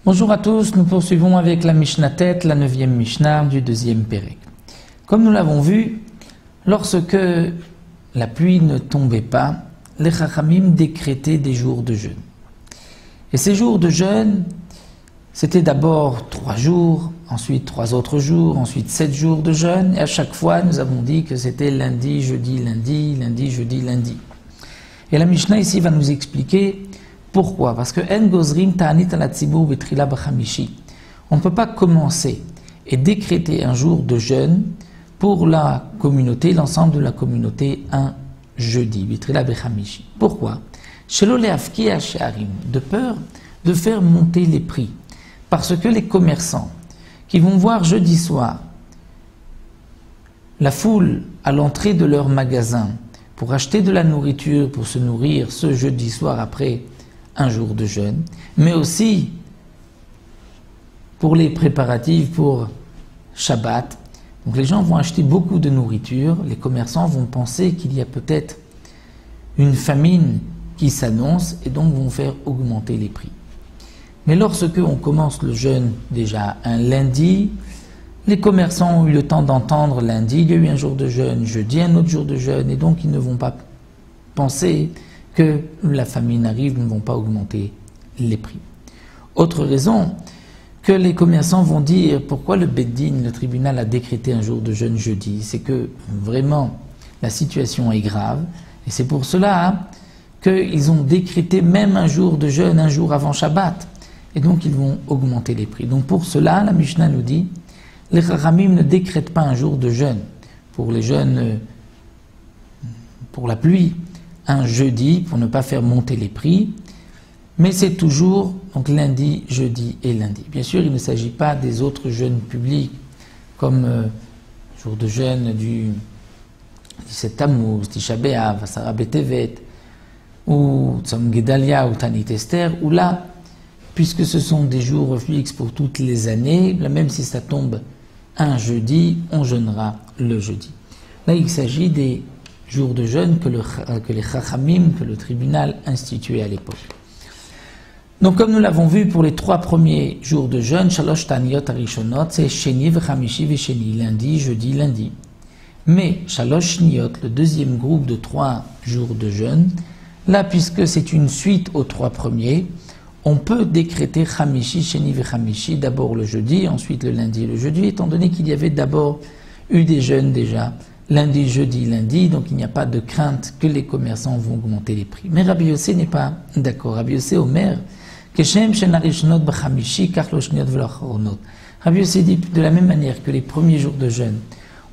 Bonjour à tous, nous poursuivons avec la Mishnah Tête, la 9e Mishnah du 2e Pérec. Comme nous l'avons vu, lorsque la pluie ne tombait pas, les Chachamim décrétaient des jours de jeûne. Et ces jours de jeûne, c'était d'abord 3 jours, ensuite 3 autres jours, ensuite 7 jours de jeûne, et à chaque fois nous avons dit que c'était lundi, jeudi, lundi, lundi, jeudi, lundi. Et la Mishnah ici va nous expliquer pourquoi. Parce que En Gozrim Ta'anit ala Tzibur Betrila B'Chamishi. On ne peut pas commencer et décréter un jour de jeûne pour la communauté, l'ensemble de la communauté, un jeudi, Betrila B'Chamishi. Pourquoi? Shelo le'afki ha'she'arim, de peur de faire monter les prix. Parce que les commerçants qui vont voir jeudi soir la foule à l'entrée de leur magasin pour acheter de la nourriture, pour se nourrir ce jeudi soir après un jour de jeûne, mais aussi pour les préparatifs pour Shabbat. Donc les gens vont acheter beaucoup de nourriture, les commerçants vont penser qu'il y a peut-être une famine qui s'annonce et donc vont faire augmenter les prix. Mais lorsque on commence le jeûne déjà un lundi, les commerçants ont eu le temps d'entendre lundi, il y a eu un jour de jeûne, jeudi un autre jour de jeûne, et donc ils ne vont pas penser que la famine arrive, ne vont pas augmenter les prix. Autre raison, que les commerçants vont dire pourquoi le Beddin, le tribunal, a décrété un jour de jeûne jeudi, c'est que vraiment la situation est grave, et c'est pour cela qu'ils ont décrété même un jour de jeûne, un jour avant Shabbat, et donc ils vont augmenter les prix. Donc pour cela, la Mishnah nous dit, les Chachamim ne décrètent pas un jour de jeûne pour les jeûnes, pour la pluie, un jeudi pour ne pas faire monter les prix, mais c'est toujours donc lundi, jeudi et lundi. Bien sûr, il ne s'agit pas des autres jeûnes publics comme jour de jeûne du 17 Tammuz, Tisha B'Av, Asara B'Tevet, ou Tzom Gedalia ou Tanit Esther, où là, puisque ce sont des jours fixes pour toutes les années, même si ça tombe un jeudi, on jeûnera le jeudi. Là, il s'agit des jours de jeûne que les Chachamim, que le tribunal instituait à l'époque. Donc comme nous l'avons vu pour les 3 premiers jours de jeûne, Shalosh Taniyot Arishonot, c'est Sheni v'Chamishi v'Sheni, lundi, jeudi, lundi. Mais Shalosh Niyot, le deuxième groupe de 3 jours de jeûne, là puisque c'est une suite aux 3 premiers, on peut décréter Chamishi, Sheni v'Chamishi, d'abord le jeudi, ensuite le lundi et le jeudi, étant donné qu'il y avait d'abord eu des jeûnes déjà, lundi, jeudi, lundi, donc il n'y a pas de crainte que les commerçants vont augmenter les prix. Mais Rabbi Yossé n'est pas d'accord. Rabbi Yossé Omer, Keshem Shenarishonot B'Chamishi, Karloshniot V'Lachronot. Rabbi Yossé dit de la même manière que les premiers jours de jeûne,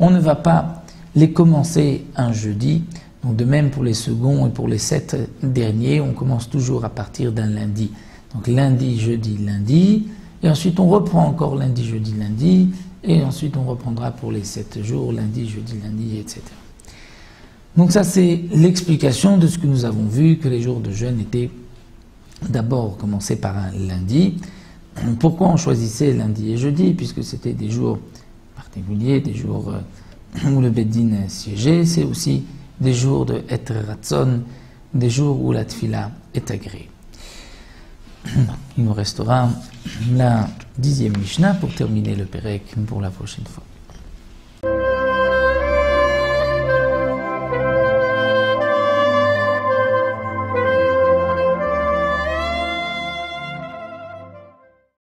on ne va pas les commencer un jeudi, donc de même pour les seconds et pour les 7 derniers, on commence toujours à partir d'un lundi. Donc lundi, jeudi, lundi, et ensuite on reprend encore lundi, jeudi, lundi, et ensuite on reprendra pour les 7 jours, lundi, jeudi, lundi, etc. Donc ça c'est l'explication de ce que nous avons vu, que les jours de jeûne étaient d'abord commencés par un lundi. Pourquoi on choisissait lundi et jeudi? Puisque c'était des jours particuliers, des jours où le Beddin siégeait, c'est aussi des jours de Etre Ratzon, des jours où la Tfila est agréée. Il nous restera la 10e Mishnah pour terminer le Pérec pour la prochaine fois.